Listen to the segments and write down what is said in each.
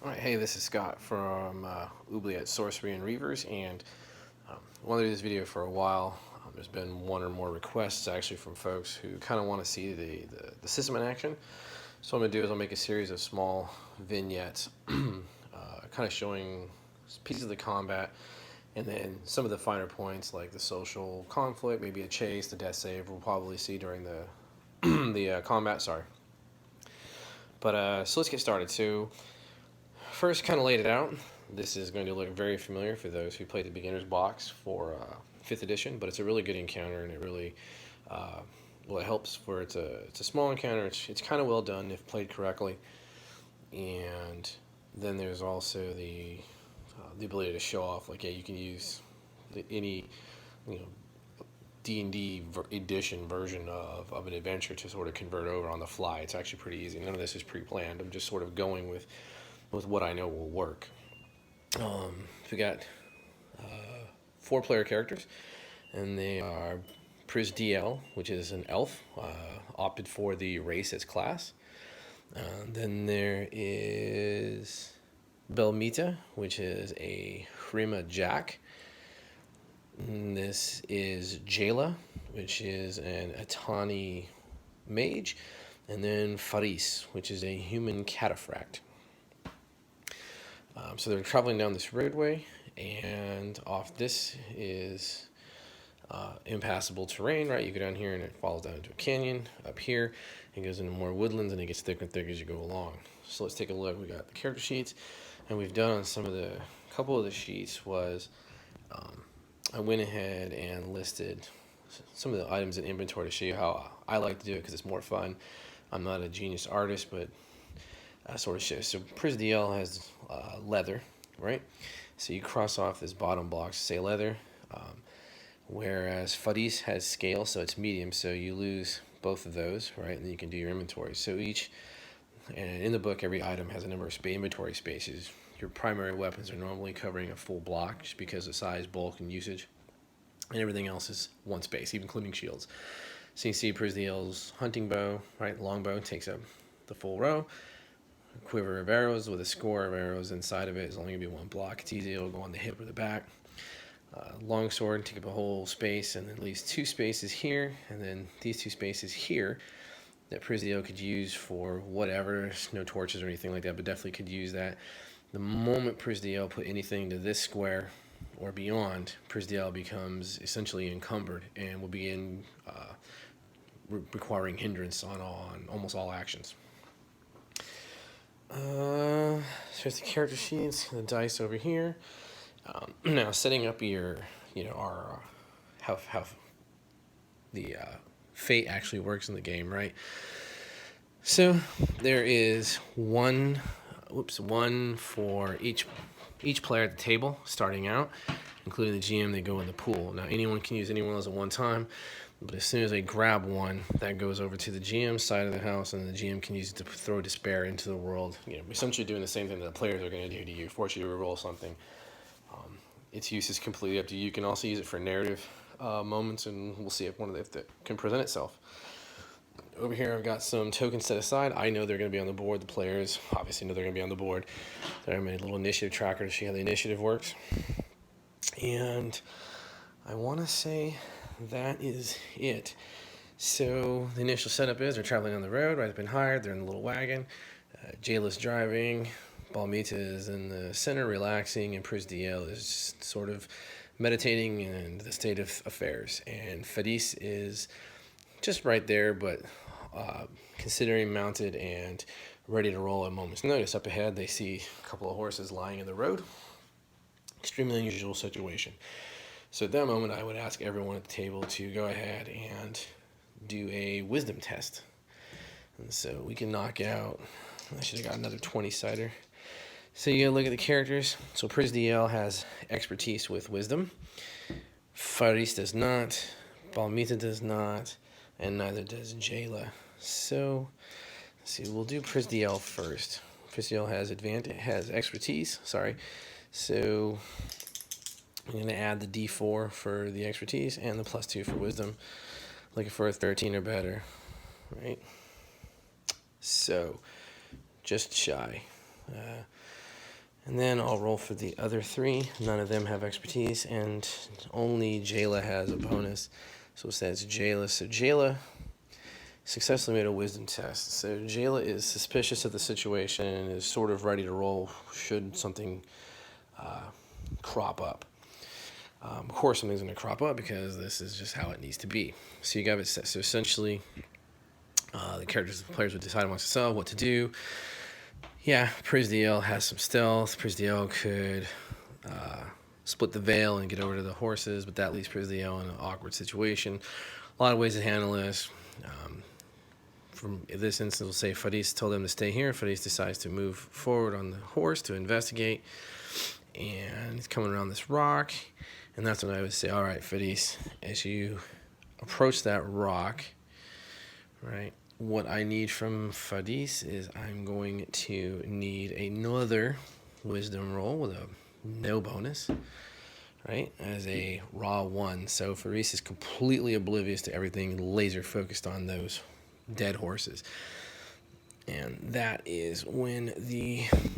All right, hey, this is Scott from Oubliette Sorcery and Reavers, and wanted to do this video for a while. There's been one or more requests actually from folks who kind of want to see the system in action. So what I'm going to do is I'll make a series of small vignettes kind of showing pieces of the combat, and then some of the finer points like the social conflict, maybe a chase, the death save we'll probably see during the, the combat, sorry. But so let's get started. So first, kind of laid it out. This is going to look very familiar for those who played the beginner's box for 5th edition, but it's a really good encounter, and it really, well, it helps for it's a small encounter. It's kind of well done if played correctly, and then there's also the ability to show off, like, yeah, you can use any, you know, D&D edition version of an adventure to sort of convert over on the fly. It's actually pretty easy. None of this is pre-planned. I'm just sort of going with what I know will work. We got 4 player characters, and they are Pris DL, which is an elf, opted for the race as class. Then there is Belmita, which is a Hrima Jack. And this is Jayla, which is an Atani mage. And then Faris, which is a human cataphract. So they're traveling down this roadway, and off this is impassable terrain, right? You go down here and it falls down into a canyon. Up here, it goes into more woodlands, and it gets thicker and thicker as you go along. So let's take a look. We got the character sheets, and we've done on couple of the sheets was I went ahead and listed some of the items in inventory to show you how I like to do it because it's more fun. I'm not a genius artist, but sort of shows. So Pris DL has leather, right? So you cross off this bottom box to say leather, whereas Faris has scale, so it's medium, so you lose both of those, right? And then you can do your inventory. So and in the book, every item has a number of inventory spaces. Your primary weapons are normally covering a full block just because of size, bulk, and usage. And everything else is one space, even including shields. So you see Pris DL's hunting bow, right? Longbow takes up the full row. Quiver of arrows with a score of arrows inside of it is only going to be one block. It's easy, it'll go on the hip or the back. Longsword, take up a whole space, and then leaves 2 spaces here, and then these 2 spaces here that Pris DL could use for whatever, no torches or anything like that, but definitely could use that. The moment Pris DL put anything to this square or beyond, Pris DL becomes essentially encumbered and will begin requiring hindrance on almost all actions. So here's the character sheets, the dice over here. Now setting up your, our how the fate actually works in the game, right? So there is one for each player at the table starting out, including the GM. They go in the pool. Now anyone can use anyone else at one time, but as soon as they grab one, that goes over to the GM side of the house, and the GM can use it to throw despair into the world. Essentially doing the same thing that the players are going to do to you, force you to roll something. Its use is completely up to you. You can also use it for narrative moments, and we'll see if that can present itself. Over here, I've got some tokens set aside. I know they're going to be on the board. The players obviously know they're going to be on the board. So I made a little initiative tracker to see how the initiative works. And I want to say that is it. So the initial setup is they're traveling on the road, right? They've been hired. They're in a little wagon. Jayla's driving. Balmita is in the center, relaxing, and Pris DL is sort of meditating in the state of affairs. And Faris is just right there, but considering mounted and ready to roll at a moment's notice. Up ahead, they see a couple of horses lying in the road. Extremely unusual situation. So at that moment, I would ask everyone at the table to go ahead and do a wisdom test. And so we can knock out, I should have got another 20-sider. So you gotta look at the characters. So Pris DL has expertise with wisdom. Faris does not. Balmita does not. And neither does Jayla. So, let's see, we'll do Pris DL first. Pris DL has expertise, sorry. So, I'm going to add the D4 for the expertise and the +2 for wisdom. Looking for a 13 or better, right? So, just shy. And then I'll roll for the other 3. None of them have expertise, and only Jayla has a bonus. So it says Jayla. So Jayla successfully made a wisdom test. So Jayla is suspicious of the situation and is sort of ready to roll should something crop up. Of course, something's going to crop up because this is just how it needs to be. So you got it set. So essentially, the players would decide amongst themselves what to do. Yeah, Prisdiel has some stealth. Prisdiel could split the veil and get over to the horses, but that leaves Prisdiel in an awkward situation. A lot of ways to handle this. From this instance, we'll say Faris told them to stay here. Faris decides to move forward on the horse to investigate, and he's coming around this rock, and that's when I would say, all right, Faris, as you approach that rock, right, what I need from Faris is I'm going to need another wisdom roll with a no bonus, right, as a raw 1. So Faris is completely oblivious to everything, laser focused on those dead horses. And that is when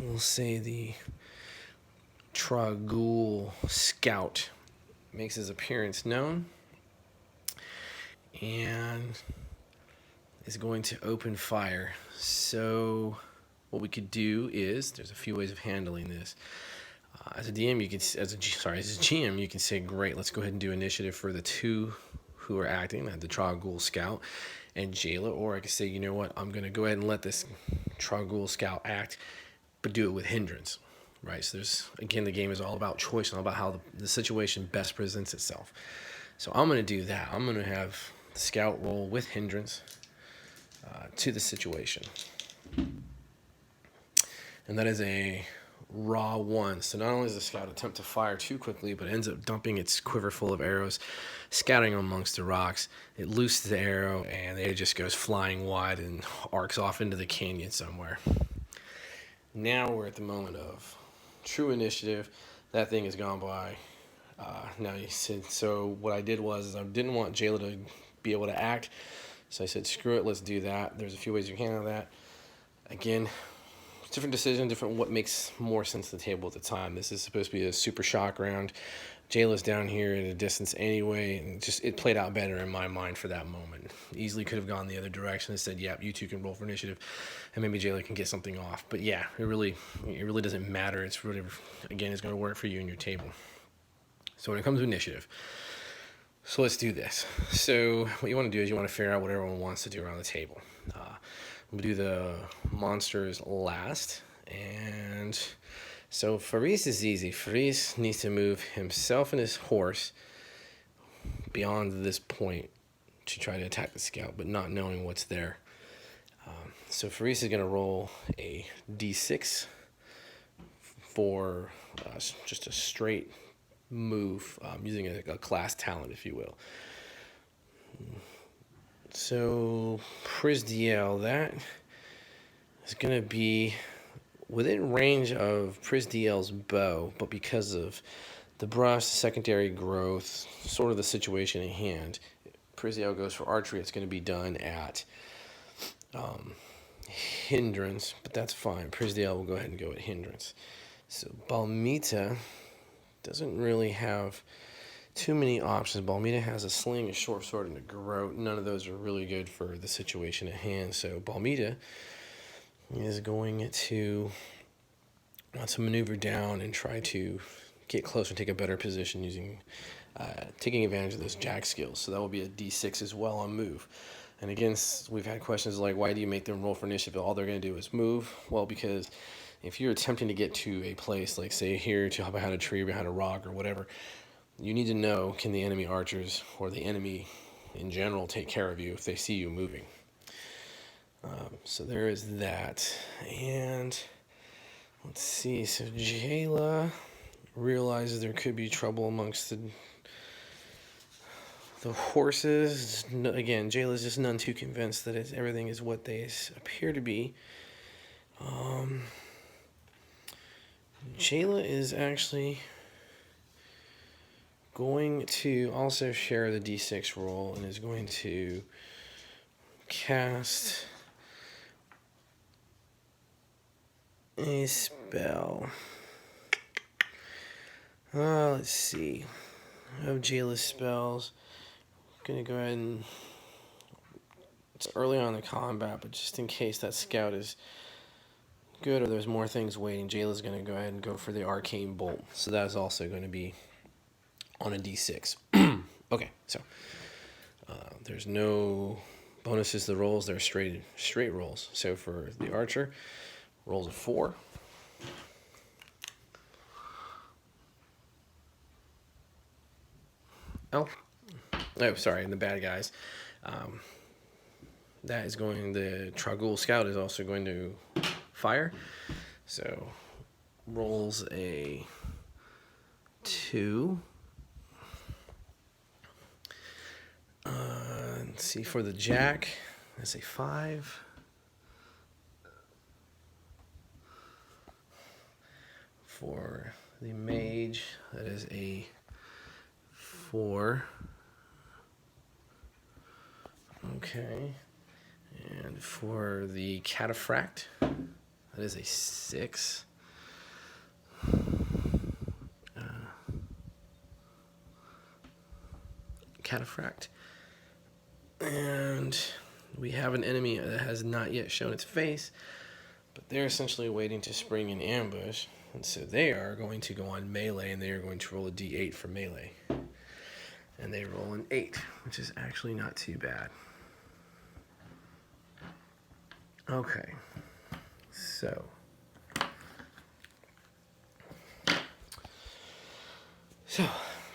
we'll say the Tragul scout makes his appearance known and is going to open fire. So what we could do is, there's a few ways of handling this. As a DM, as a GM, you can say, great, let's go ahead and do initiative for the 2 who are acting, the Tragul scout and Jayla, or I could say, you know what, I'm going to go ahead and let this Tragul scout act, but do it with hindrance, right? So again, the game is all about choice and all about how the situation best presents itself. So I'm going to do that. I'm going to have the scout roll with hindrance to the situation. And that is a raw 1. So not only does the scout attempt to fire too quickly, but ends up dumping its quiver full of arrows, scouting amongst the rocks. It loosens the arrow, and it just goes flying wide and arcs off into the canyon somewhere. Now we're at the moment of true initiative. That thing has gone by. Now you said, so what I did was I didn't want Jayla to be able to act, so I said, screw it, let's do that. There's a few ways you can handle that. Again, different decision, different what makes more sense to the table at the time. This is supposed to be a super shock round. Jayla's down here at a distance anyway, and it played out better in my mind for that moment. Easily could have gone the other direction and said, yep, you 2 can roll for initiative, and maybe Jayla can get something off. But yeah, it really doesn't matter. It's really, again, it's going to work for you and your table. So when it comes to initiative, so let's do this. So what you want to do is you want to figure out what everyone wants to do around the table. We'll do the monsters last. And so Faris is easy. Faris needs to move himself and his horse beyond this point to try to attack the scout, but not knowing what's there. So Faris is going to roll a d6 for just a straight move, using a class talent, if you will. So Prisdiel, that is going to be within range of Prisdiel's bow, but because of the brush, secondary growth, sort of the situation at hand, Prisdiel goes for archery. It's going to be done at hindrance, but that's fine. Prisdiel will go ahead and go at hindrance. So Balmita doesn't really have too many options. Balmita has a sling, a short sword, and a garrote. None of those are really good for the situation at hand. So Balmita is going to want to maneuver down and try to get closer and take a better position using taking advantage of those jack skills. So that will be a d6 as well on move. And again, we've had questions like, why do you make them roll for initiative? All they're going to do is move. Well, because if you're attempting to get to a place, like say here, to hop behind a tree, behind a rock, or whatever, you need to know, can the enemy archers or the enemy in general take care of you if they see you moving? So there is that. And let's see. So Jayla realizes there could be trouble amongst the horses. Again, Jayla's just none too convinced that everything is what they appear to be. Jayla is actually going to also share the d6 roll and is going to cast a spell. Let's see. I have Jailus spells. Gonna go ahead and... It's early on in the combat, but just in case that scout is good or there's more things waiting, Jayla's going to go ahead and go for the Arcane Bolt. So that is also going to be on a d6. Okay, so there's no bonuses to the rolls. They're straight rolls. So for the Archer, rolls a 4. Oh, sorry, and the bad guys. That is going, the Tragul Scout is also going to fire. So rolls a 2. Let's see, for the Jack, that's a 5. For the Mage, that is a 4. Okay. And for the Cataphract, that is a 6. Cataphract. And we have an enemy that has not yet shown its face, but they're essentially waiting to spring an ambush. And so they are going to go on melee, and they are going to roll a d8 for melee. And they roll an 8, which is actually not too bad. Okay, so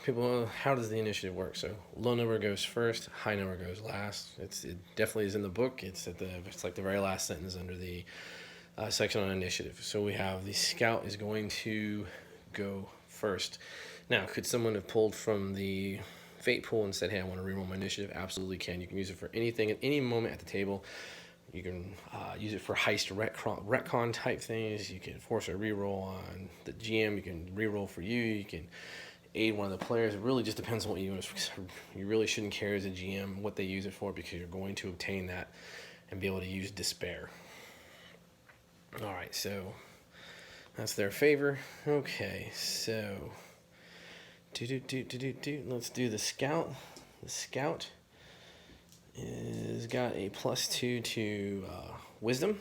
people, how does the initiative work? So low number goes first, high number goes last. It definitely is in the book. It's like the very last sentence under the section on initiative. So we have the Scout is going to go first. Now, could someone have pulled from the Fate pool and said, "Hey, I want to reroll my initiative"? Absolutely can. You can use it for anything at any moment at the table. You can use it for heist retcon type things. You can force a reroll on the GM. You can reroll for you. You can aid one of the players. It really just depends on what you use. You really shouldn't care as a GM what they use it for, because you're going to obtain that and be able to use despair. All right, so that's their favor. Okay, so let's do the Scout. The Scout is got a +2 to Wisdom.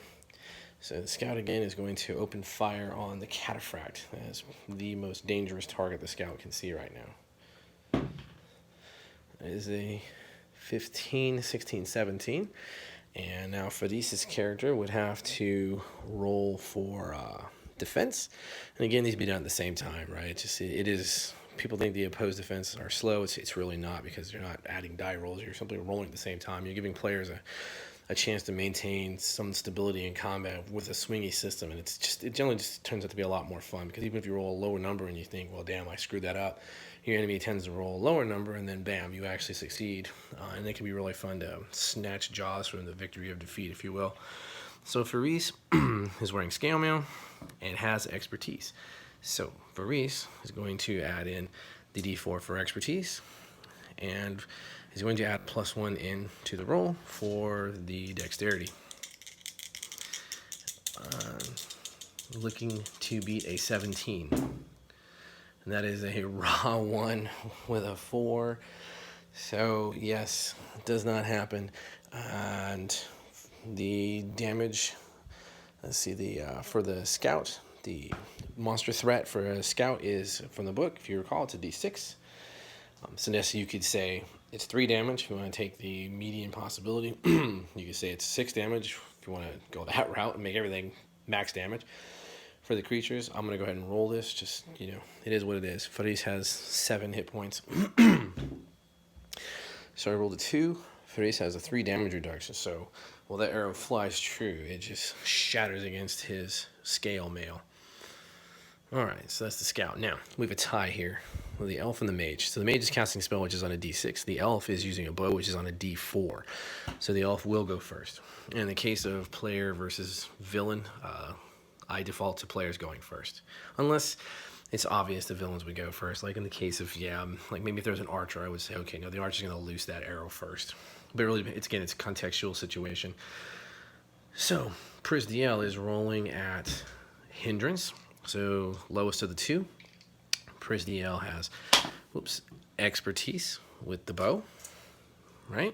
So the Scout again is going to open fire on the Cataphract. That is the most dangerous target the Scout can see right now. It is a 15, 16, 17. And now Fadis's character would have to roll for defense. And again, these be done at the same time, right? It is... People think the opposed defenses are slow. It's really not, because you're not adding die rolls. You're simply rolling at the same time. You're giving players a chance to maintain some stability in combat with a swingy system, and it generally just turns out to be a lot more fun, because even if you roll a lower number and you think, well, damn, I screwed that up, your enemy tends to roll a lower number, and then bam, you actually succeed, and it can be really fun to snatch jaws from the victory of defeat, if you will. So Faris is wearing scale mail and has expertise. So Faris is going to add in the d4 for expertise, and he's going to add +1 in to the roll for the dexterity. Looking to beat a 17. And that is a raw 1 with a 4. So yes, it does not happen. And the damage, let's see, for the Scout, the monster threat for a Scout is, from the book, if you recall, it's a d6. So yes, you could say it's 3 damage if you want to take the median possibility. You could say it's 6 damage if you want to go that route and make everything max damage. For the creatures, I'm going to go ahead and roll this. Just, it is what it is. Faris has 7 hit points. So I rolled a 2. Faris has a 3 damage reduction. So, well, that arrow flies true. It just shatters against his scale mail. Alright, so that's the Scout. Now, we have a tie here with the Elf and the Mage. So the Mage is casting a spell, which is on a d6. The Elf is using a bow, which is on a d4. So the Elf will go first. In the case of player versus villain, I default to players going first. Unless it's obvious the villains would go first. Like in the case of, like maybe if there's an archer, I would say, okay, no, the archer's going to loose that arrow first. But really, it's a contextual situation. So, Prisdiel is rolling at hindrance. So lowest of the 2. Prisdiel has, expertise with the bow, right?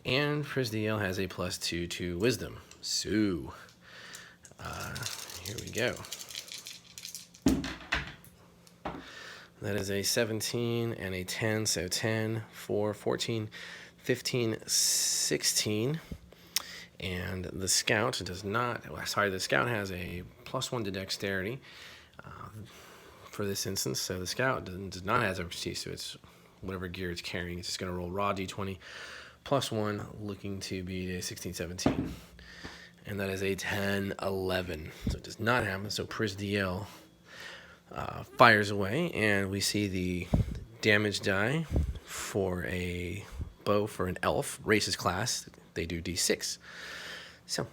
And Prisdiel has a +2 to wisdom. So, here we go. That is a 17 and a 10, so 10, 4, 14, 15, 16. And the Scout does not, the Scout has a +1 to dexterity for this instance. So the Scout does not have expertise, so it's whatever gear it's carrying. It's just going to roll raw d20 +1, looking to be a 16, 17. And that is a 10, 11. So it does not happen. So Prisdiel fires away, and we see the damage die for a bow for an elf, races class. They do d6. So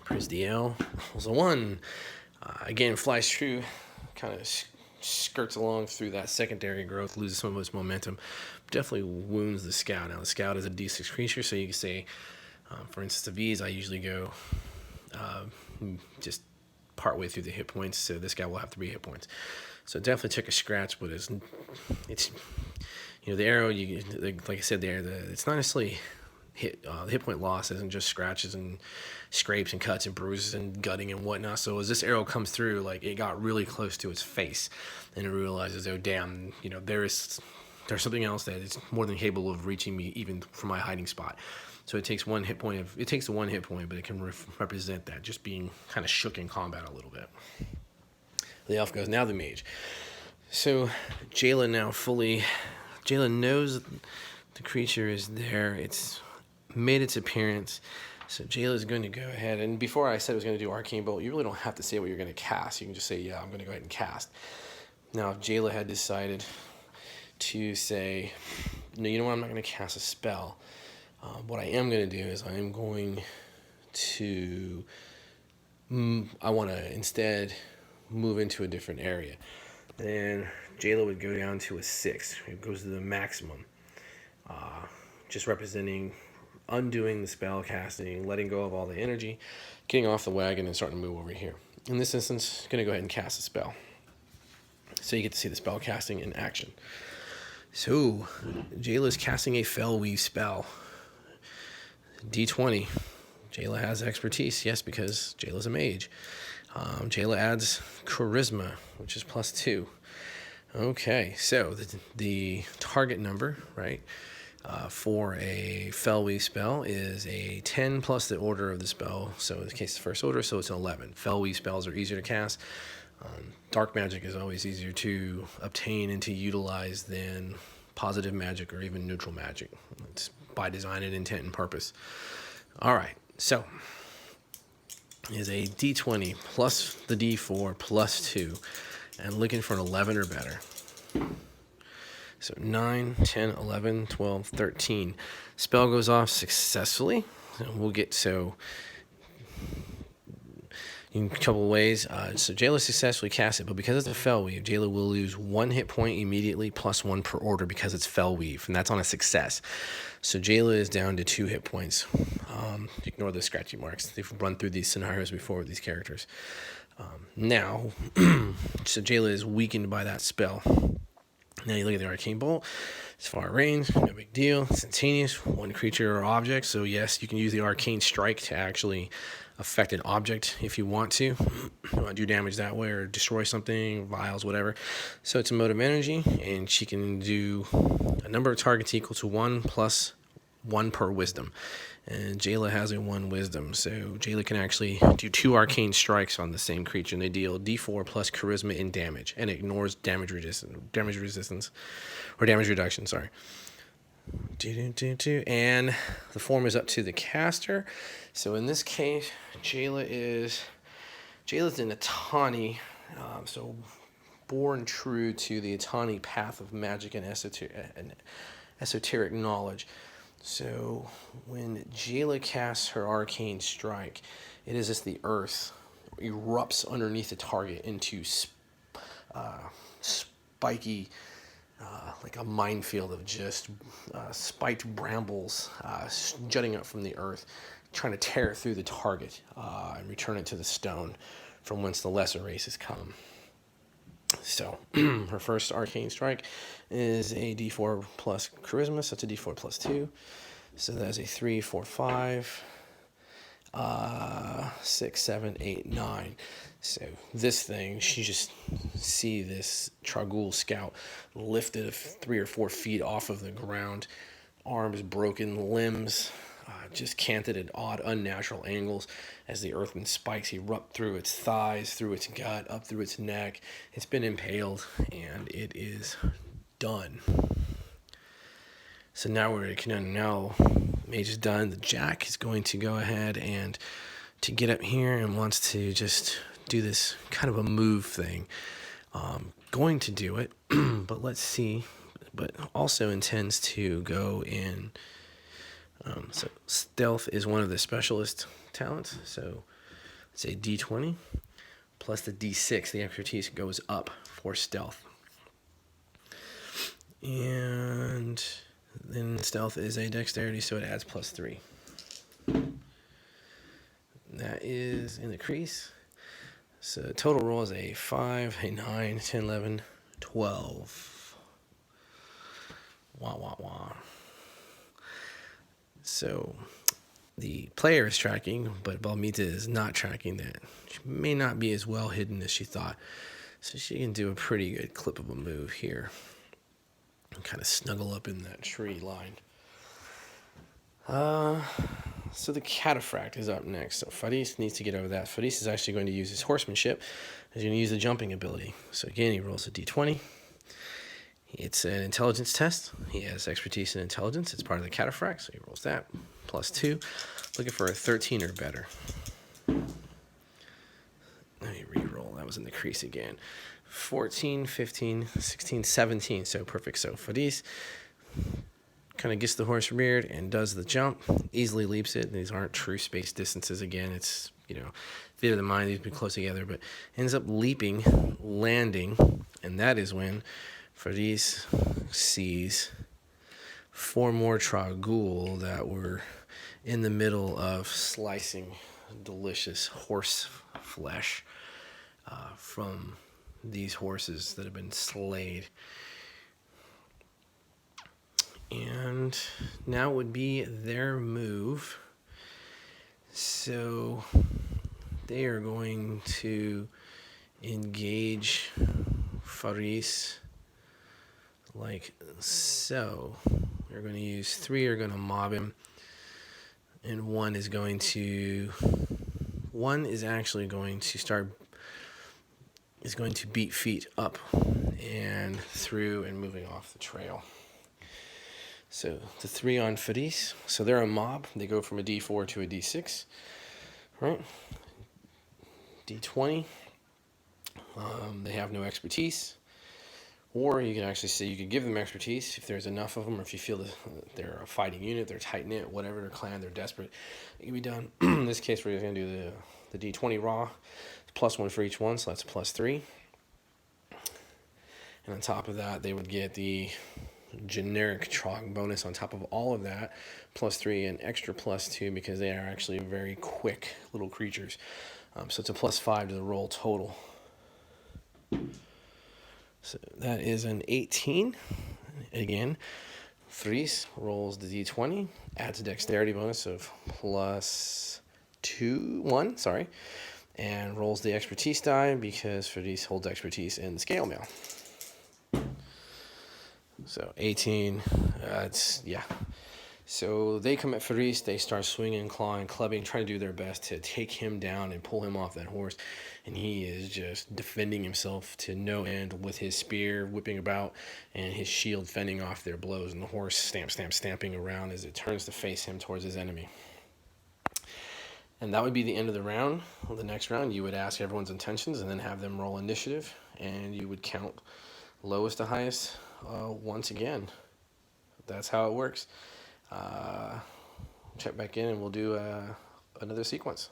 Prisdiel rolls a 1. Again, flies through, kind of skirts along through that secondary growth, loses some of its momentum, definitely wounds the Scout. Now, the Scout is a d6 creature, so you can say, for instance, of these, I usually go just partway through the hit points, so this guy will have 3 hit points. So definitely took a scratch, but it's the arrow, like I said there, it's not necessarily the hit point loss isn't just scratches and scrapes and cuts and bruises and gutting and whatnot. So as this arrow comes through, like, it got really close to its face, and it realizes, oh damn, there's something else that is more than capable of reaching me even from my hiding spot. So it takes the 1 hit point, but it can represent that, just being kind of shook in combat a little bit. The elf goes, now the mage. So Jayla knows the creature is there. It's made its appearance. So Jayla is going to go ahead, and before I said I was going to do Arcane Bolt, you really don't have to say what you're going to cast. You can just say, yeah, I'm going to go ahead and cast. Now, if Jayla had decided to say, no, you know what, I'm not going to cast a spell. What I am going to do is I want to instead move into a different area. And Jayla would go down to a 6. It goes to the maximum, just representing undoing the spell casting, letting go of all the energy, getting off the wagon, and starting to move over here. In this instance, I'm going to go ahead and cast a spell. So you get to see the spell casting in action. So Jayla is casting a Fell Weave spell. D20. Jayla has expertise, yes, because Jayla's a mage. Jayla adds charisma, which is +2. Okay, so the target number, right, for a Fell Weave spell is a 10 plus the order of the spell. So in this case, the first order, so it's an 11. Fell Weave spells are easier to cast. Dark magic is always easier to obtain and to utilize than positive magic or even neutral magic. It's by design and intent and purpose. All right, so is a D20 plus the D4 +2, and looking for an 11 or better. So 9, 10, 11, 12, 13. Spell goes off successfully. We'll get in a couple of ways. So Jayla successfully cast it, but because it's a Fell Weave, Jayla will lose 1 hit point immediately +1 per order because it's Fell Weave, and that's on a success. So Jayla is down to 2 hit points. Ignore the scratchy marks. They've run through these scenarios before with these characters. Now, so Jayla is weakened by that spell. Now you look at the Arcane Bolt. It's far range, no big deal. Instantaneous, 1 creature or object. So yes, you can use the Arcane Strike to actually affect an object if you want to. You want to do damage that way or destroy something, vials, whatever. So it's a mode of energy, and she can do a number of targets equal to 1 plus 1 per wisdom. And Jayla has a 1 wisdom, so Jayla can actually do 2 arcane strikes on the same creature, and they deal D4 plus charisma in damage, and ignores damage resistance, or damage reduction, sorry. And the form is up to the caster. So in this case, Jayla's an Atani, so born true to the Atani path of magic and esoteric knowledge. So when Jayla casts her arcane strike, it is as the earth erupts underneath the target into spiky, like a minefield of just spiked brambles jutting up from the earth, trying to tear through the target and return it to the stone from whence the lesser races come. So her first arcane strike is a D4 plus charisma, so it's a D4 plus 2. So that's a 3, 4, 5, 6, 7, 8, 9. So this thing, she just see this Tragul scout lifted 3 or 4 feet off of the ground, arms broken, limbs just canted at odd, unnatural angles as the earthman spikes erupt through its thighs, through its gut, up through its neck. It's been impaled, and it is done. So now Mage is done. The Jack is going to go ahead and to get up here and wants to just do this kind of a move thing. Going to do it, but let's see. But also intends to go in. So stealth is one of the specialist talents. So it's a D20 plus the D6. The expertise goes up for stealth. And then stealth is a dexterity, so it adds plus 3. That is in the crease. So total roll is a 5, a 9, 10, 11, 12. Wah, wah, wah. So the player is tracking, but Balmita is not tracking that. She may not be as well hidden as she thought. So she can do a pretty good clip of a move here. And kind of snuggle up in that tree line. So the Cataphract is up next. So Faris needs to get over that. Faris is actually going to use his horsemanship. He's going to use the jumping ability. So again, he rolls a D20. It's an intelligence test. He has expertise in intelligence. It's part of the Cataphract, so he rolls that. Plus 2. Looking for a 13 or better. Let me re-roll. That was in the crease again. 14, 15, 16, 17. So perfect. So Faris kind of gets the horse reared and does the jump. Easily leaps it. These aren't true space distances again. It's, theater of the mind. These be close together. But ends up leaping, landing, and that is when Faris sees 4 more Tragul that were in the middle of slicing delicious horse flesh from these horses that have been slayed. And now would be their move. So they are going to engage Faris like so. They're going to use 3 are going to mob him, and 1 is actually going to beat feet up and through and moving off the trail. So the 3 on Faris. So they're a mob. They go from a D4 to a D6, right? D20. They have no expertise. Or you can actually say you could give them expertise if there's enough of them, or if you feel that they're a fighting unit, they're tight-knit, whatever, they're clan, they're desperate. It can be done. In this case, we're going to do the D20 raw. It's plus 1 for each one, so that's plus 3. And on top of that, they would get the generic Trog bonus on top of all of that, plus 3 and extra plus 2 because they are actually very quick little creatures. So it's a plus 5 to the roll total. So that is an 18. Again, Faris rolls the D20, adds a dexterity bonus of plus 1, and rolls the expertise die because Faris holds expertise in the scale mail. So 18, So they come at Faris, they start swinging, clawing, clubbing, trying to do their best to take him down and pull him off that horse. And he is just defending himself to no end with his spear whipping about and his shield fending off their blows. And the horse stamping around as it turns to face him towards his enemy. And that would be the end of the round. The next round, you would ask everyone's intentions and then have them roll initiative. And you would count lowest to highest once again. That's how it works. Check back in and we'll do another sequence.